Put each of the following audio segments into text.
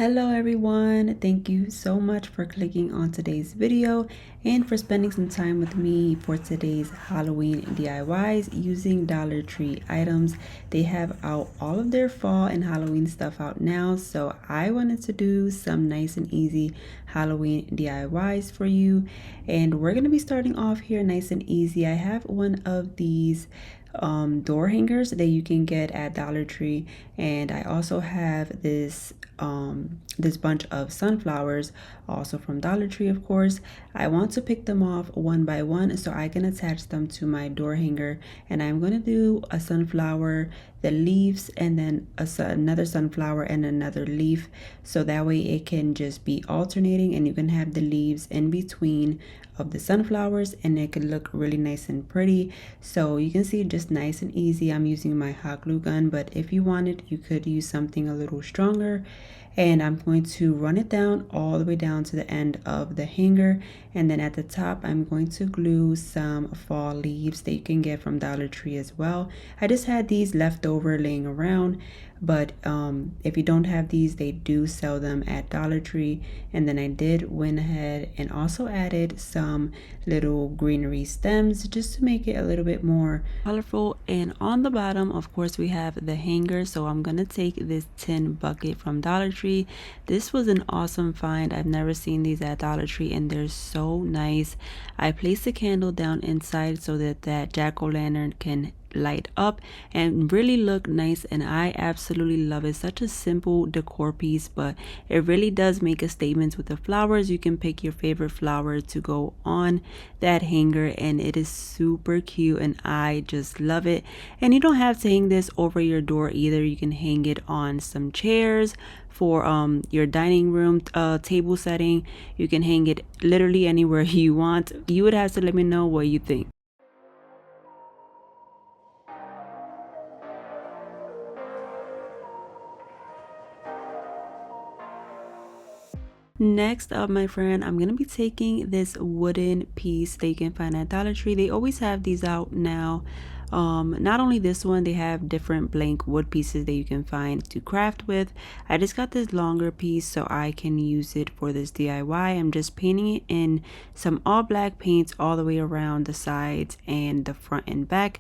Hello everyone, thank you so much for clicking on today's video and for spending some time with me for today's Halloween DIYs using Dollar Tree items. They have out all of their fall and Halloween stuff out now, so I wanted to do some nice and easy Halloween DIYs for you. And we're going to be starting off here nice and easy. I have one of these door hangers that you can get at Dollar Tree, and I also have this bunch of sunflowers also from Dollar Tree. Of course, I want to pick them off one by one so I can attach them to my door hanger, and I'm going to do a sunflower, the leaves, and then another sunflower and another leaf, so that way it can just be alternating and you can have the leaves in between of the sunflowers and it could look really nice and pretty. So you can see just nice and easy. I'm using my hot glue gun, but if you wanted, you could use something a little stronger. And I'm going to run it down all the way down to the end of the hanger, and then at the top I'm going to glue some fall leaves that you can get from Dollar Tree as well. I just had these left over laying around, but if you don't have these, they do sell them at Dollar Tree. And then I did went ahead and also added some little greenery stems just to make it a little bit more colorful. And on the bottom, of course, we have the hanger, so I'm gonna take this tin bucket from Dollar Tree. This was an awesome find. I've never seen these at Dollar Tree and they're so nice. I placed a candle down inside so that jack-o'-lantern can light up and really look nice, and I absolutely love it. Such a simple decor piece, but it really does make a statement with the flowers. You can pick your favorite flower to go on that hanger and it is super cute and I just love it. And you don't have to hang this over your door either. You can hang it on some chairs for your dining room table setting. You can hang it literally anywhere you want. You would have to let me know what you think. Next up, my friend, I'm gonna be taking this wooden piece that you can find at Dollar Tree. They always have these out now. Not only this one, they have different blank wood pieces that you can find to craft with. I just got this longer piece so I can use it for this DIY. I'm just painting it in some all black paints all the way around the sides and the front and back.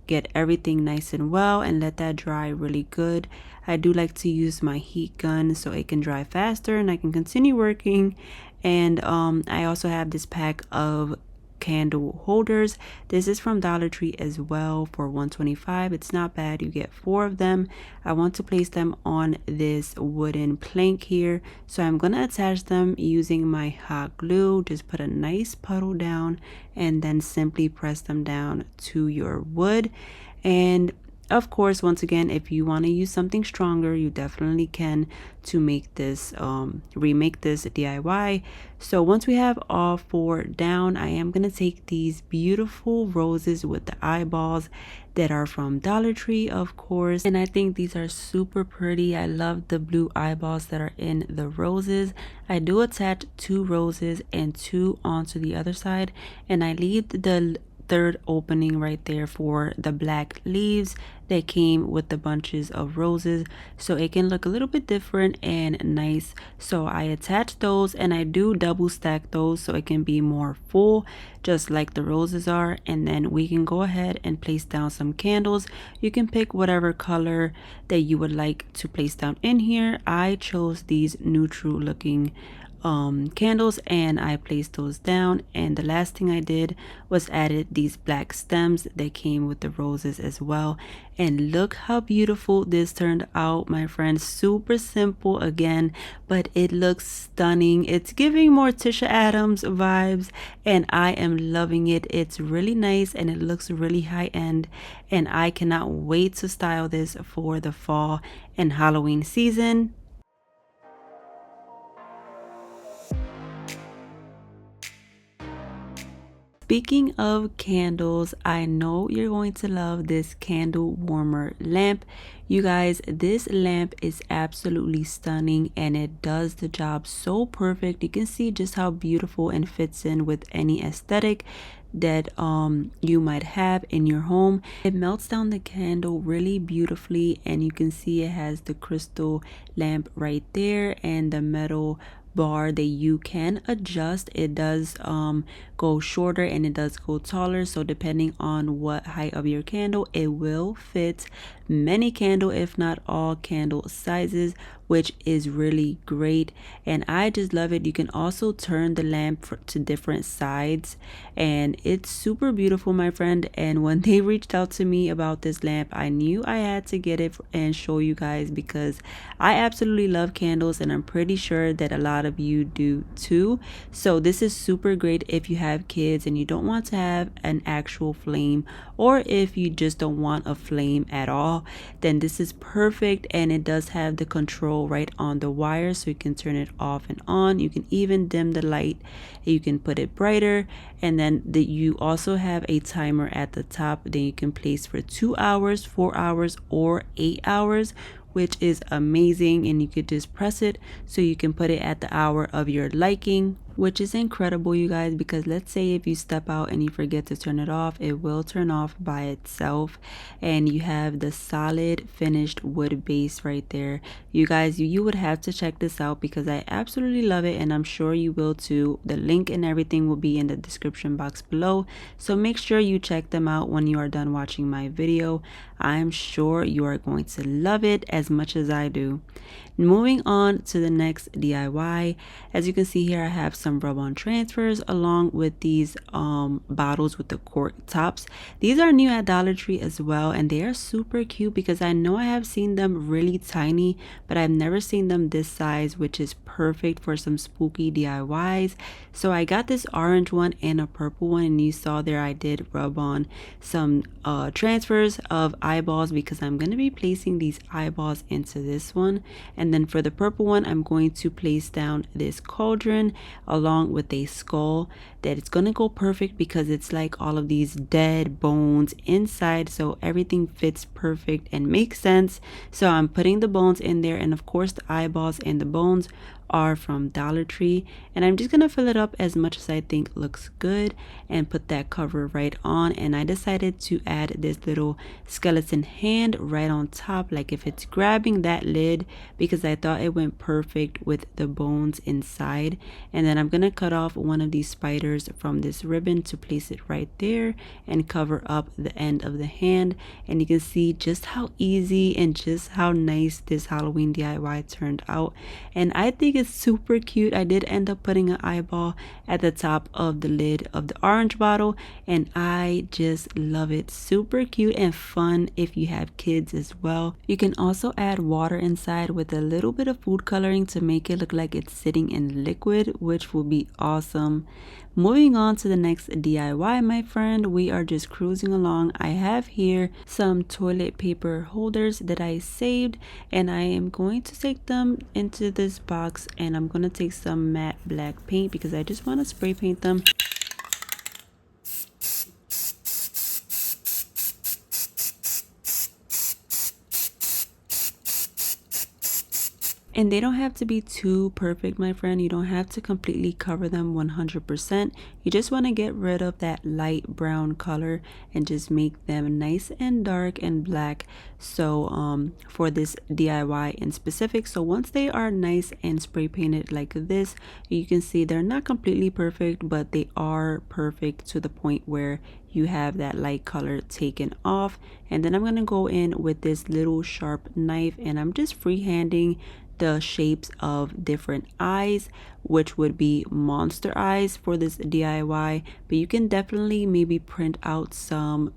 Get everything nice and well and let that dry really good. I do like to use my heat gun so it can dry faster and I can continue working. And I also have this pack of candle holders. This is from Dollar Tree as well for $1.25. It's not bad. You get 4 of them. I want to place them on this wooden plank here, so I'm gonna attach them using my hot glue. Just put a nice puddle down and then simply press them down to your wood. And of course, once again, if you want to use something stronger, you definitely can to make this remake this DIY. So once we have all 4 down, I am going to take these beautiful roses with the eyeballs that are from Dollar Tree, of course, and I think these are super pretty. I love the blue eyeballs that are in the roses. I do attach 2 roses and 2 onto the other side, and I leave the third opening right there for the black leaves that came with the bunches of roses, so it can look a little bit different and nice. So I attach those and I do double stack those so it can be more full, just like the roses are. And then we can go ahead and place down some candles. You can pick whatever color that you would like to place down in here. I chose these neutral looking candles and I placed those down. And the last thing I did was added these black stems that came with the roses as well. And look how beautiful this turned out, my friends. Super simple again, but it looks stunning. It's giving Morticia Adams vibes and I am loving it. It's really nice and it looks really high end, and I cannot wait to style this for the fall and Halloween season. Speaking of candles, I know you're going to love this candle warmer lamp. You guys, this lamp is absolutely stunning and it does the job so perfect. You can see just how beautiful and fits in with any aesthetic. that you might have in your home. It melts down the candle really beautifully, and you can see it has the crystal lamp right there and the metal bar that you can adjust. It does go shorter and it does go taller, so depending on what height of your candle, it will fit many candle, if not all candle sizes, which is really great. And I just love it. You can also turn the lamp to different sides, and it's super beautiful, my friend. And when they reached out to me about this lamp, I knew I had to get it and show you guys, because I absolutely love candles, and I'm pretty sure that a lot of you do too. So this is super great if you have kids and you don't want to have an actual flame, or if you just don't want a flame at all, then this is perfect. And it does have the control right on the wire, so you can turn it off and on. You can even dim the light, you can put it brighter, and then you also have a timer at the top that you can place for 2 hours, 4 hours, or 8 hours, which is amazing. And you could just press it so you can put it at the hour of your liking, which is incredible, you guys, because let's say if you step out and you forget to turn it off, it will turn off by itself. And you have the solid finished wood base right there. You guys, you would have to check this out, because I absolutely love it, and I'm sure you will too. The link and everything will be in the description box below, so make sure you check them out when you are done watching my video. I'm sure you are going to love it as much as I do. Moving on to the next DIY, as you can see here, I have some rub-on transfers along with these bottles with the cork tops. These are new at Dollar Tree as well, and they are super cute, because I know I have seen them really tiny, but I've never seen them this size, which is perfect for some spooky DIYs. So I got this orange one and a purple one, and you saw there I did rub on some transfers of eyeballs, because I'm going to be placing these eyeballs into this one. And then for the purple one, I'm going to place down this cauldron along with a skull that it's going to go perfect, because it's like all of these dead bones inside, so everything fits perfect and makes sense. So I'm putting the bones in there, and of course the eyeballs and the bones are from Dollar Tree, and I'm just gonna fill it up as much as I think looks good and put that cover right on. And I decided to add this little skeleton hand right on top, like if it's grabbing that lid, because I thought it went perfect with the bones inside. And then I'm gonna cut off one of these spiders from this ribbon to place it right there and cover up the end of the hand. And you can see just how easy and just how nice this Halloween DIY turned out, and I think it's super cute. I did end up putting an eyeball at the top of the lid of the orange bottle, and I just love it. Super cute and fun if you have kids as well. You can also add water inside with a little bit of food coloring to make it look like it's sitting in liquid, which will be awesome. Moving on to the next DIY, my friend, we are just cruising along. I have here some toilet paper holders that I saved, and I am going to take them into this box, and I'm going to take some matte black paint, because I just want to spray paint them. And they don't have to be too perfect, my friend. You don't have to completely cover them 100%. You just want to get rid of that light brown color and just make them nice and dark and black. So for this DIY in specific, so once they are nice and spray painted like this, you can see they're not completely perfect, but they are perfect to the point where you have that light color taken off. And then I'm going to go in with this little sharp knife, and I'm just freehanding the shapes of different eyes, which would be monster eyes for this DIY. But you can definitely maybe print out some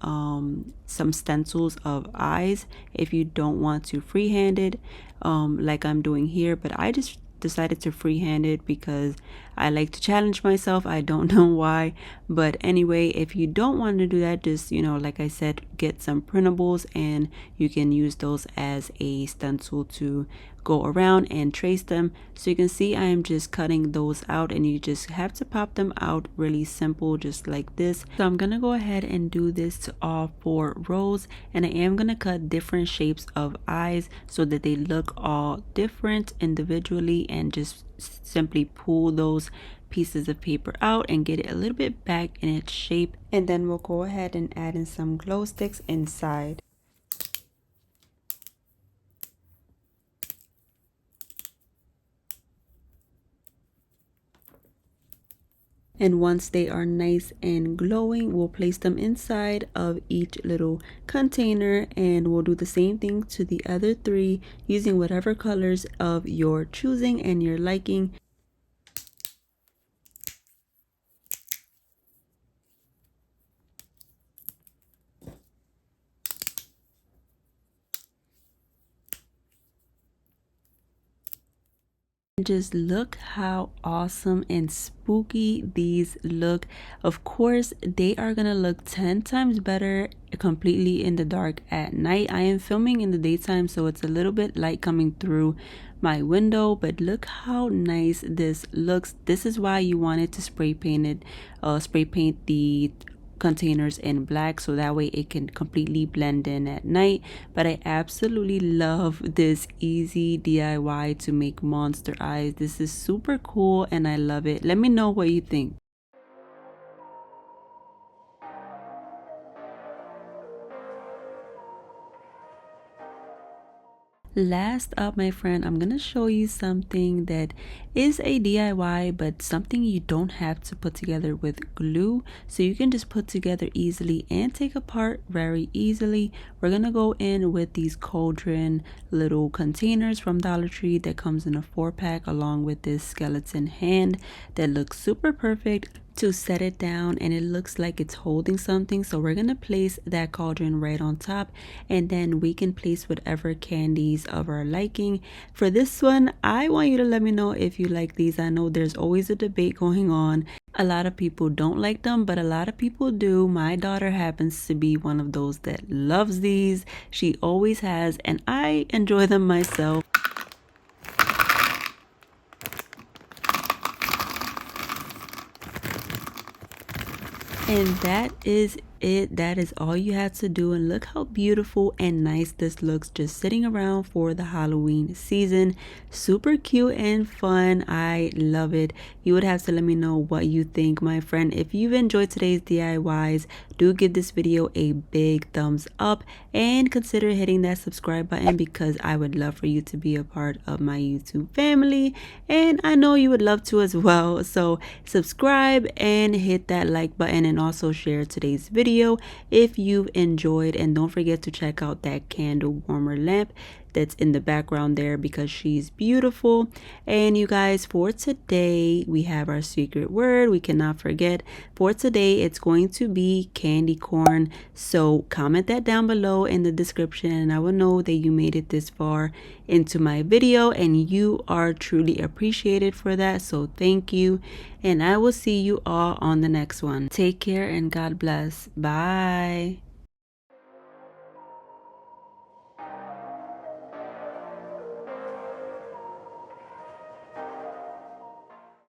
stencils of eyes if you don't want to freehand it, like I'm doing here. But I just decided to freehand it because I like to challenge myself. I don't know why, but anyway, if you don't want to do that, just, you know, like I said, get some printables and you can use those as a stencil to go around and trace them. So you can see I am just cutting those out, and you just have to pop them out really simple, just like this. So I'm gonna go ahead and do this to all 4 rows, and I am gonna cut different shapes of eyes so that they look all different individually, and just simply pull those pieces of paper out and get it a little bit back in its shape. And then we'll go ahead and add in some glow sticks inside. And once they are nice and glowing, we'll place them inside of each little container, and we'll do the same thing to the other 3 using whatever colors of your choosing and your liking. Just look how awesome and spooky these look. Of course, they are gonna look 10 times better completely in the dark at night. I am filming in the daytime, so it's a little bit light coming through my window, but look how nice this looks. This is why you wanted to spray paint the containers in black, so that way it can completely blend in at night. But I absolutely love this easy DIY to make monster eyes. This is super cool and I love it. Let me know what you think. Last up, my friend, I'm gonna show you something that is a DIY, but something you don't have to put together with glue, so you can just put together easily and take apart very easily. We're gonna go in with these cauldron little containers from Dollar Tree that comes in a 4-pack, along with this skeleton hand that looks super perfect to set it down, and it looks like it's holding something. So we're gonna place that cauldron right on top, and then we can place whatever candies of our liking. For this one, I want you to let me know if you like these. I know there's always a debate going on. A lot of people don't like them, but a lot of people do. My daughter happens to be one of those that loves these. She always has, and I enjoy them myself. And that is it. That is all you have to do, and look how beautiful and nice this looks just sitting around for the Halloween season. Super cute and fun. I love it. You would have to let me know what you think, my friend. If you've enjoyed today's DIYs, do give this video a big thumbs up and consider hitting that subscribe button, because I would love for you to be a part of my YouTube family, and I know you would love to as well. So subscribe and hit that like button, and also share today's video if you've enjoyed. And don't forget to check out that candle warmer lamp that's in the background there, because she's beautiful. And you guys, for today we have our secret word we cannot forget. For today, it's going to be candy corn. So comment that down below in the description, and I will know that you made it this far into my video, and you are truly appreciated for that. So thank you, and I will see you all on the next one. Take care and God bless. Bye.